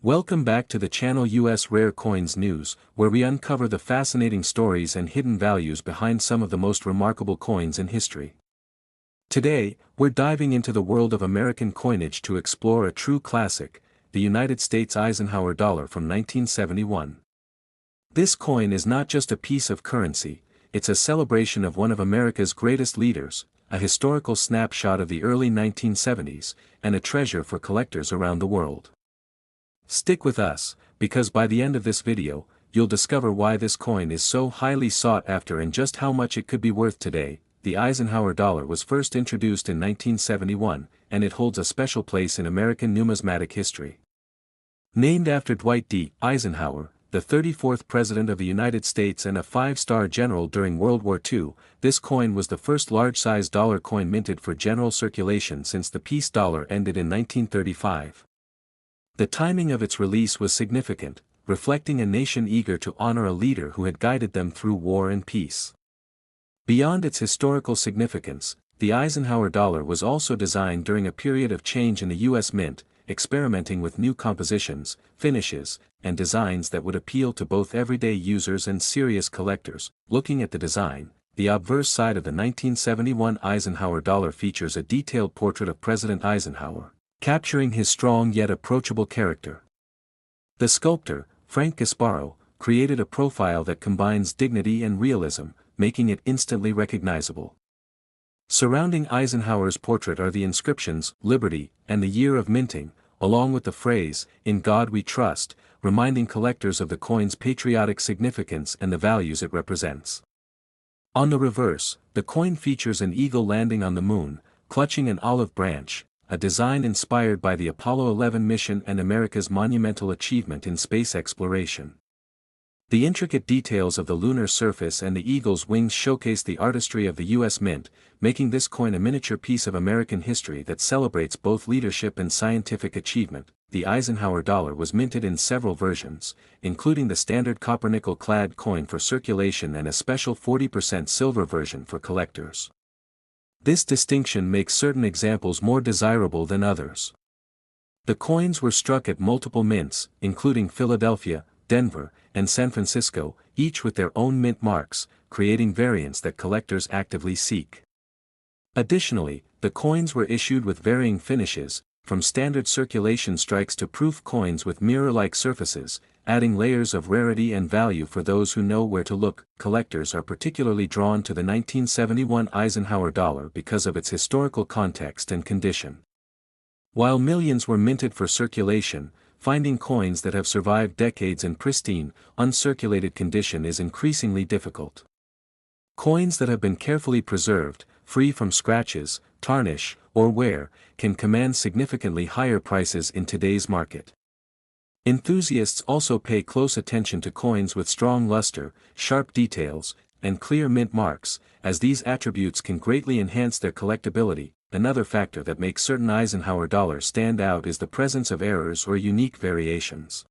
Welcome back to the channel US Rare Coins News, where we uncover the fascinating stories and hidden values behind some of the most remarkable coins in history. Today, we're diving into the world of American coinage to explore a true classic, the United States Eisenhower dollar from 1971. This coin is not just a piece of currency, it's a celebration of one of America's greatest leaders, a historical snapshot of the early 1970s, and a treasure for collectors around the world. Stick with us, because by the end of this video, you'll discover why this coin is so highly sought after and just how much it could be worth today. The Eisenhower dollar was first introduced in 1971, and it holds a special place in American numismatic history. Named after Dwight D. Eisenhower, the 34th President of the United States and a five-star general during World War II, this coin was the first large-size dollar coin minted for general circulation since the peace dollar ended in 1935. The timing of its release was significant, reflecting a nation eager to honor a leader who had guided them through war and peace. Beyond its historical significance, the Eisenhower dollar was also designed during a period of change in the U.S. Mint, experimenting with new compositions, finishes, and designs that would appeal to both everyday users and serious collectors. Looking at the design, the obverse side of the 1971 Eisenhower dollar features a detailed portrait of President Eisenhower, capturing his strong yet approachable character. The sculptor, Frank Gasparo, created a profile that combines dignity and realism, making it instantly recognizable. Surrounding Eisenhower's portrait are the inscriptions, Liberty, and the year of minting, along with the phrase, "In God We Trust," reminding collectors of the coin's patriotic significance and the values it represents. On the reverse, the coin features an eagle landing on the moon, clutching an olive branch, a design inspired by the Apollo 11 mission and America's monumental achievement in space exploration. The intricate details of the lunar surface and the eagle's wings showcase the artistry of the U.S. Mint, making this coin a miniature piece of American history that celebrates both leadership and scientific achievement. The Eisenhower dollar was minted in several versions, including the standard copper-nickel clad coin for circulation and a special 40% silver version for collectors. This distinction makes certain examples more desirable than others. The coins were struck at multiple mints, including Philadelphia, Denver, and San Francisco, each with their own mint marks, creating variants that collectors actively seek. Additionally, the coins were issued with varying finishes, from standard circulation strikes to proof coins with mirror-like surfaces, adding layers of rarity and value for those who know where to look. Collectors are particularly drawn to the 1971 Eisenhower dollar because of its historical context and condition. While millions were minted for circulation, finding coins that have survived decades in pristine, uncirculated condition is increasingly difficult. Coins that have been carefully preserved, free from scratches, tarnish, or wear, can command significantly higher prices in today's market. Enthusiasts also pay close attention to coins with strong luster, sharp details, and clear mint marks, as these attributes can greatly enhance their collectability. Another factor that makes certain Eisenhower dollars stand out is the presence of errors or unique variations.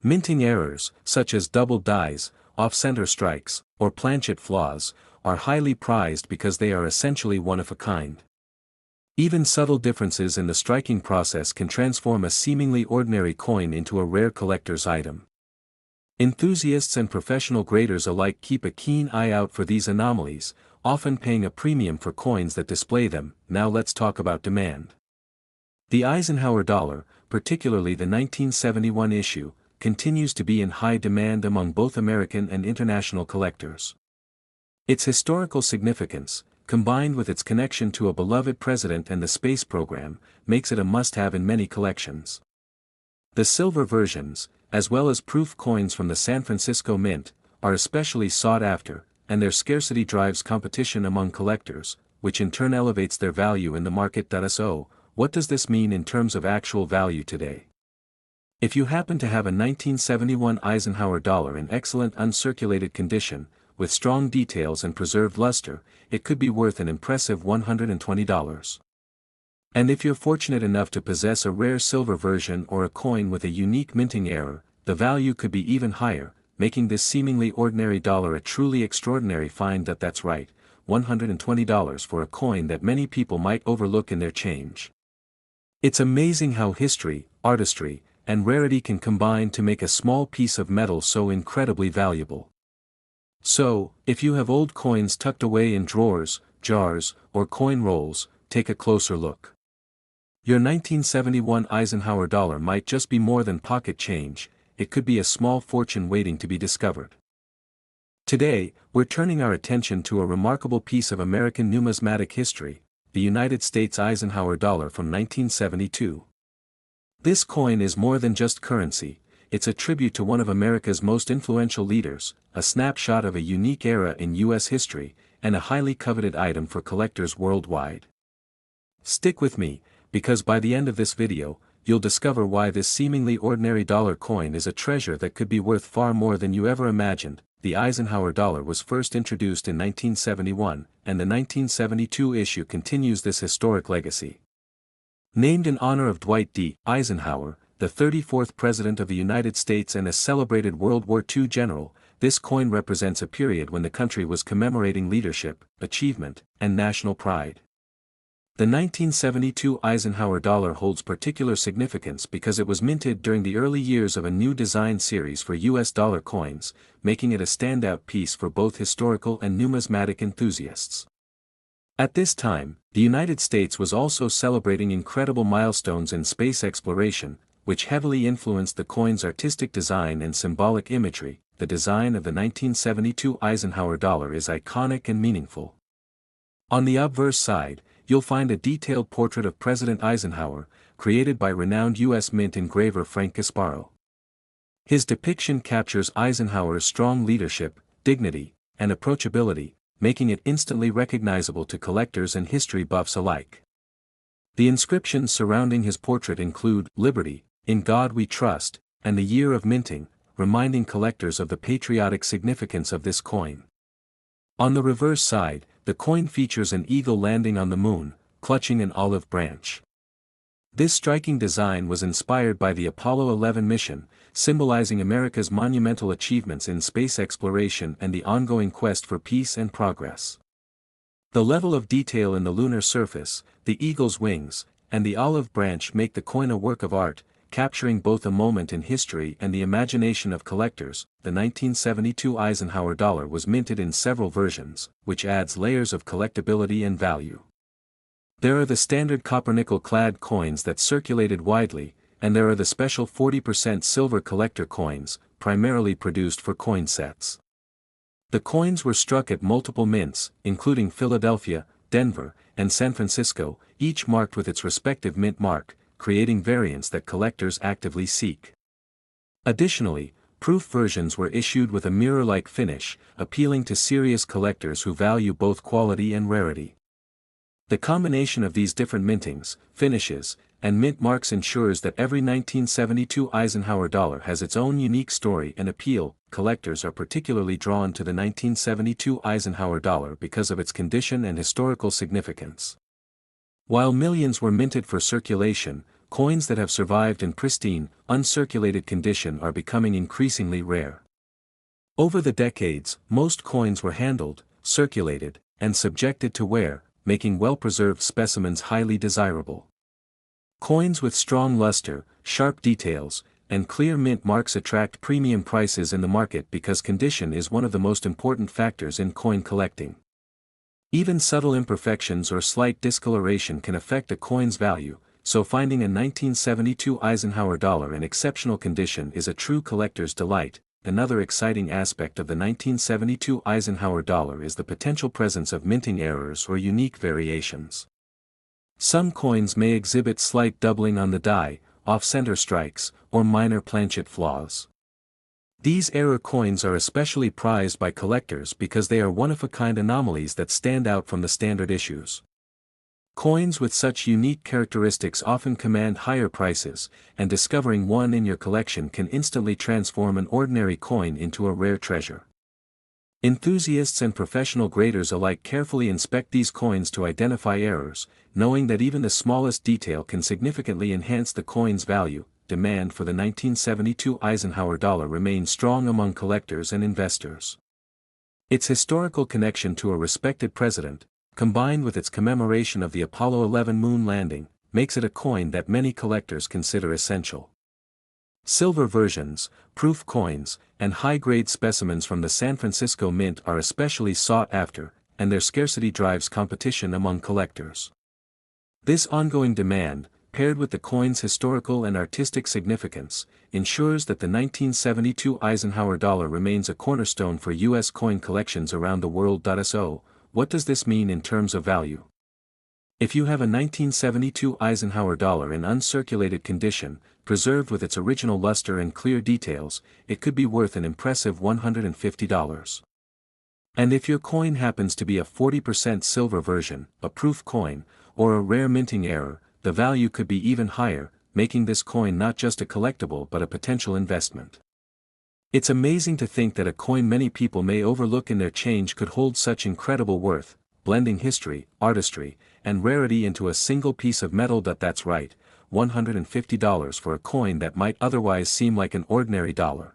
Minting errors, such as double dies, off-center strikes, or planchet flaws, are highly prized because they are essentially one of a kind. Even subtle differences in the striking process can transform a seemingly ordinary coin into a rare collector's item. Enthusiasts and professional graders alike keep a keen eye out for these anomalies, often paying a premium for coins that display them. Now let's talk about demand. The Eisenhower dollar, particularly the 1971 issue, continues to be in high demand among both American and international collectors. Its historical significance, combined with its connection to a beloved president and the space program, makes it a must-have in many collections. The silver versions, as well as proof coins from the San Francisco Mint, are especially sought after, and their scarcity drives competition among collectors, which in turn elevates their value in the market. So, what does this mean in terms of actual value today? If you happen to have a 1971 Eisenhower dollar in excellent uncirculated condition, with strong details and preserved luster, it could be worth an impressive $120. And if you're fortunate enough to possess a rare silver version or a coin with a unique minting error, the value could be even higher, making this seemingly ordinary dollar a truly extraordinary find. That's right, $120 for a coin that many people might overlook in their change. It's amazing how history, artistry, and rarity can combine to make a small piece of metal so incredibly valuable. So, if you have old coins tucked away in drawers, jars, or coin rolls, take a closer look. Your 1971 Eisenhower dollar might just be more than pocket change, it could be a small fortune waiting to be discovered. Today, we're turning our attention to a remarkable piece of American numismatic history, the United States Eisenhower dollar from 1972. This coin is more than just currency, it's a tribute to one of America's most influential leaders, a snapshot of a unique era in U.S. history, and a highly coveted item for collectors worldwide. Stick with me, because by the end of this video, you'll discover why this seemingly ordinary dollar coin is a treasure that could be worth far more than you ever imagined. The Eisenhower dollar was first introduced in 1971, and the 1972 issue continues this historic legacy. Named in honor of Dwight D. Eisenhower, the 34th President of the United States and a celebrated World War II general, this coin represents a period when the country was commemorating leadership, achievement, and national pride. The 1972 Eisenhower dollar holds particular significance because it was minted during the early years of a new design series for U.S. dollar coins, making it a standout piece for both historical and numismatic enthusiasts. At this time, the United States was also celebrating incredible milestones in space exploration, which heavily influenced the coin's artistic design and symbolic imagery. The design of the 1972 Eisenhower dollar is iconic and meaningful. On the obverse side, you'll find a detailed portrait of President Eisenhower, created by renowned U.S. Mint engraver Frank Gasparo. His depiction captures Eisenhower's strong leadership, dignity, and approachability, making it instantly recognizable to collectors and history buffs alike. The inscriptions surrounding his portrait include "Liberty, in God We Trust," and the year of minting, reminding collectors of the patriotic significance of this coin. On the reverse side, the coin features an eagle landing on the moon, clutching an olive branch. This striking design was inspired by the Apollo 11 mission, symbolizing America's monumental achievements in space exploration and the ongoing quest for peace and progress. The level of detail in the lunar surface, the eagle's wings, and the olive branch make the coin a work of art, capturing both a moment in history and the imagination of collectors. The 1972 Eisenhower dollar was minted in several versions, which adds layers of collectability and value. There are the standard copper-nickel-clad coins that circulated widely, and there are the special 40% silver collector coins, primarily produced for coin sets. The coins were struck at multiple mints, including Philadelphia, Denver, and San Francisco, each marked with its respective mint mark, creating variants that collectors actively seek. Additionally, proof versions were issued with a mirror-like finish, appealing to serious collectors who value both quality and rarity. The combination of these different mintings, finishes, and mint marks ensures that every 1972 Eisenhower dollar has its own unique story and appeal. Collectors are particularly drawn to the 1972 Eisenhower dollar because of its condition and historical significance. While millions were minted for circulation, coins that have survived in pristine, uncirculated condition are becoming increasingly rare. Over the decades, most coins were handled, circulated, and subjected to wear, making well-preserved specimens highly desirable. Coins with strong luster, sharp details, and clear mint marks attract premium prices in the market because condition is one of the most important factors in coin collecting. Even subtle imperfections or slight discoloration can affect a coin's value, so finding a 1972 Eisenhower dollar in exceptional condition is a true collector's delight. Another exciting aspect of the 1972 Eisenhower dollar is the potential presence of minting errors or unique variations. Some coins may exhibit slight doubling on the die, off-center strikes, or minor planchet flaws. These error coins are especially prized by collectors because they are one-of-a-kind anomalies that stand out from the standard issues. Coins with such unique characteristics often command higher prices, and discovering one in your collection can instantly transform an ordinary coin into a rare treasure. Enthusiasts and professional graders alike carefully inspect these coins to identify errors, knowing that even the smallest detail can significantly enhance the coin's value. Demand for the 1972 Eisenhower dollar remains strong among collectors and investors. Its historical connection to a respected president, combined with its commemoration of the Apollo 11 moon landing, makes it a coin that many collectors consider essential. Silver versions, proof coins, and high-grade specimens from the San Francisco Mint are especially sought after, and their scarcity drives competition among collectors. This ongoing demand, paired with the coin's historical and artistic significance, ensures that the 1972 Eisenhower dollar remains a cornerstone for U.S. coin collections around the world. So, what does this mean in terms of value? If you have a 1972 Eisenhower dollar in uncirculated condition, preserved with its original luster and clear details, it could be worth an impressive $150. And if your coin happens to be a 40% silver version, a proof coin, or a rare minting error, the value could be even higher, making this coin not just a collectible but a potential investment. It's amazing to think that a coin many people may overlook in their change could hold such incredible worth, blending history, artistry, and rarity into a single piece of metal. That's right, $150 for a coin that might otherwise seem like an ordinary dollar.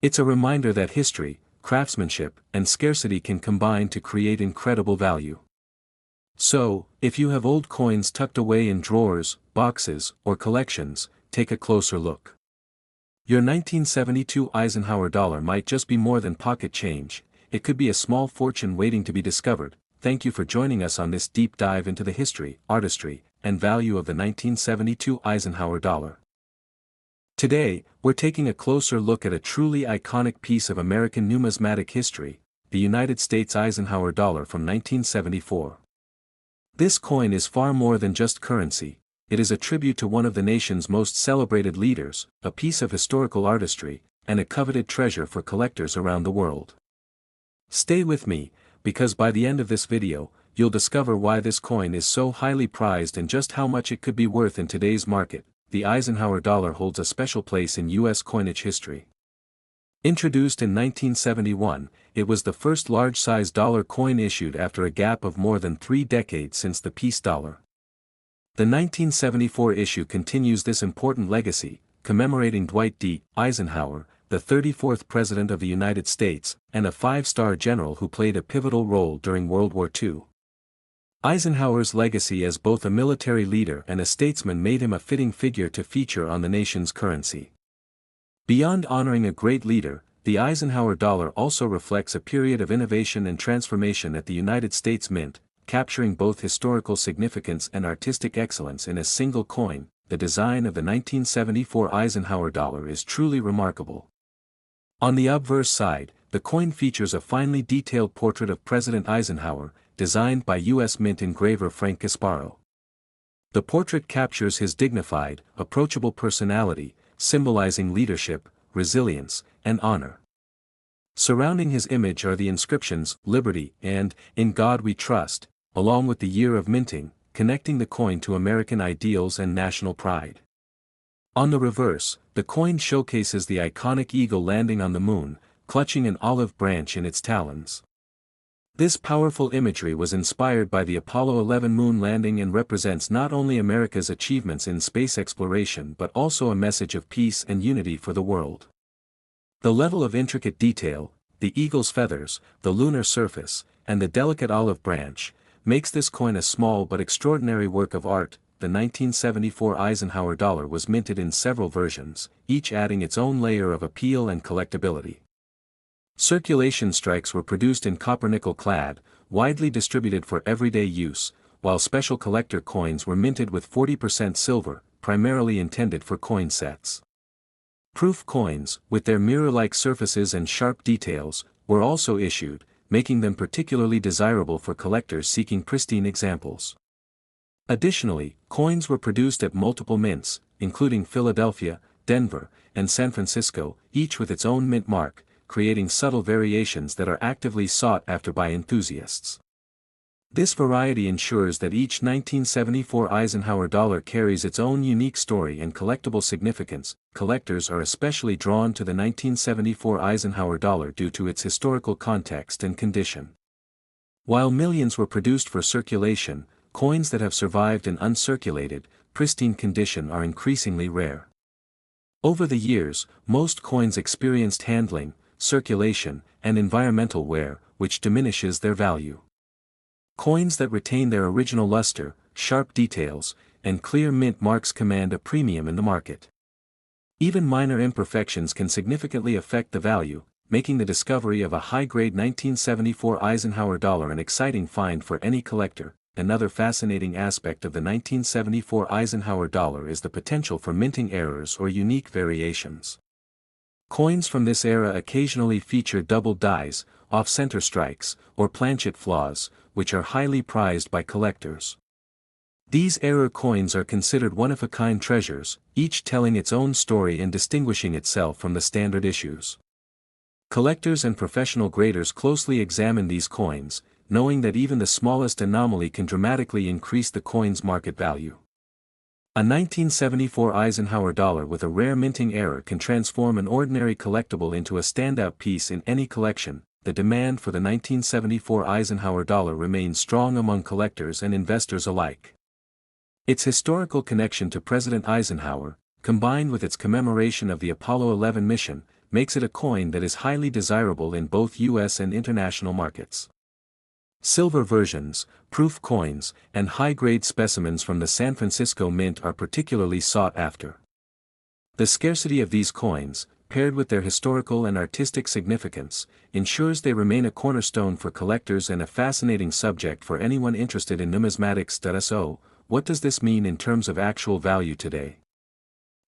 It's a reminder that history, craftsmanship, and scarcity can combine to create incredible value. So, if you have old coins tucked away in drawers, boxes, or collections, take a closer look. Your 1972 Eisenhower dollar might just be more than pocket change, it could be a small fortune waiting to be discovered. Thank you for joining us on this deep dive into the history, artistry, and value of the 1972 Eisenhower dollar. Today, we're taking a closer look at a truly iconic piece of American numismatic history, the United States Eisenhower dollar from 1974. This coin is far more than just currency, it is a tribute to one of the nation's most celebrated leaders, a piece of historical artistry, and a coveted treasure for collectors around the world. Stay with me, because by the end of this video, you'll discover why this coin is so highly prized and just how much it could be worth in today's market. The Eisenhower dollar holds a special place in U.S. coinage history. Introduced in 1971, it was the first large-size dollar coin issued after a gap of more than 3 decades since the peace dollar. The 1974 issue continues this important legacy, commemorating Dwight D. Eisenhower, the 34th President of the United States, and a 5-star general who played a pivotal role during World War II. Eisenhower's legacy as both a military leader and a statesman made him a fitting figure to feature on the nation's currency. Beyond honoring a great leader, the Eisenhower dollar also reflects a period of innovation and transformation at the United States Mint, capturing both historical significance and artistic excellence in a single coin. The design of the 1974 Eisenhower dollar is truly remarkable. On the obverse side, the coin features a finely detailed portrait of President Eisenhower, designed by U.S. Mint engraver Frank Gasparo. The portrait captures his dignified, approachable personality, symbolizing leadership, resilience, and honor. Surrounding his image are the inscriptions, "Liberty" and "In God We Trust," along with the year of minting, connecting the coin to American ideals and national pride. On the reverse, the coin showcases the iconic eagle landing on the moon, clutching an olive branch in its talons. This powerful imagery was inspired by the Apollo 11 moon landing and represents not only America's achievements in space exploration but also a message of peace and unity for the world. The level of intricate detail, the eagle's feathers, the lunar surface, and the delicate olive branch, makes this coin a small but extraordinary work of art. The 1974 Eisenhower dollar was minted in several versions, each adding its own layer of appeal and collectability. Circulation strikes were produced in copper-nickel clad, widely distributed for everyday use, while special collector coins were minted with 40% silver, primarily intended for coin sets. Proof coins, with their mirror-like surfaces and sharp details, were also issued, making them particularly desirable for collectors seeking pristine examples. Additionally, coins were produced at multiple mints, including Philadelphia, Denver, and San Francisco, each with its own mint mark, creating subtle variations that are actively sought after by enthusiasts. This variety ensures that each 1974 Eisenhower dollar carries its own unique story and collectible significance. Collectors are especially drawn to the 1974 Eisenhower dollar due to its historical context and condition. While millions were produced for circulation, coins that have survived in uncirculated, pristine condition are increasingly rare. Over the years, most coins experienced handling, circulation, and environmental wear, which diminishes their value. Coins that retain their original luster, sharp details, and clear mint marks command a premium in the market. Even minor imperfections can significantly affect the value, making the discovery of a high-grade 1974 Eisenhower dollar an exciting find for any collector. Another fascinating aspect of the 1974 Eisenhower dollar is the potential for minting errors or unique variations. Coins from this era occasionally feature doubled dies, off-center strikes, or planchet flaws, which are highly prized by collectors. These error coins are considered one-of-a-kind treasures, each telling its own story and distinguishing itself from the standard issues. Collectors and professional graders closely examine these coins, knowing that even the smallest anomaly can dramatically increase the coin's market value. A 1974 Eisenhower dollar with a rare minting error can transform an ordinary collectible into a standout piece in any collection. The demand for the 1974 Eisenhower dollar remains strong among collectors and investors alike. Its historical connection to President Eisenhower, combined with its commemoration of the Apollo 11 mission, makes it a coin that is highly desirable in both U.S. and international markets. Silver versions, proof coins, and high-grade specimens from the San Francisco Mint are particularly sought after. The scarcity of these coins, paired with their historical and artistic significance, ensures they remain a cornerstone for collectors and a fascinating subject for anyone interested in numismatics. So, what does this mean in terms of actual value today?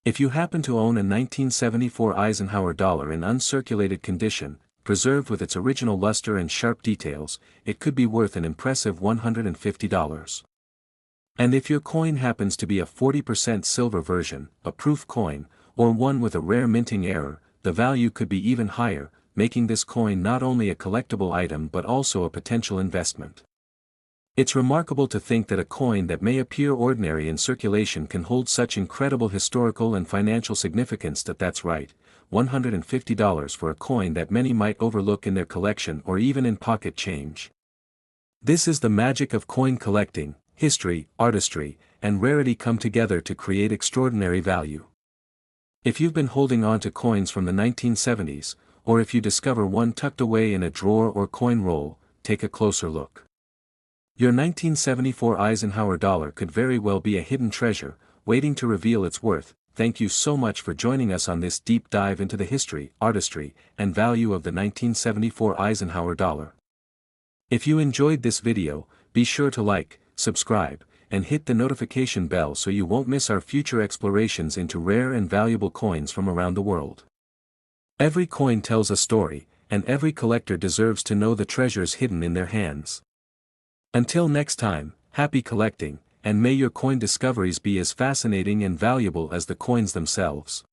If you happen to own a 1974 Eisenhower dollar in uncirculated condition, preserved with its original luster and sharp details, it could be worth an impressive $150. And if your coin happens to be a 40% silver version, a proof coin, or one with a rare minting error, the value could be even higher, making this coin not only a collectible item but also a potential investment. It's remarkable to think that a coin that may appear ordinary in circulation can hold such incredible historical and financial significance. That's right, $150 for a coin that many might overlook in their collection or even in pocket change. This is the magic of coin collecting. History, artistry, and rarity come together to create extraordinary value. If you've been holding on to coins from the 1970s, or if you discover one tucked away in a drawer or coin roll, take a closer look. Your 1974 Eisenhower dollar could very well be a hidden treasure, waiting to reveal its worth. Thank you so much for joining us on this deep dive into the history, artistry, and value of the 1974 Eisenhower dollar. If you enjoyed this video, be sure to like, subscribe, and hit the notification bell so you won't miss our future explorations into rare and valuable coins from around the world. Every coin tells a story, and every collector deserves to know the treasures hidden in their hands. Until next time, happy collecting, and may your coin discoveries be as fascinating and valuable as the coins themselves.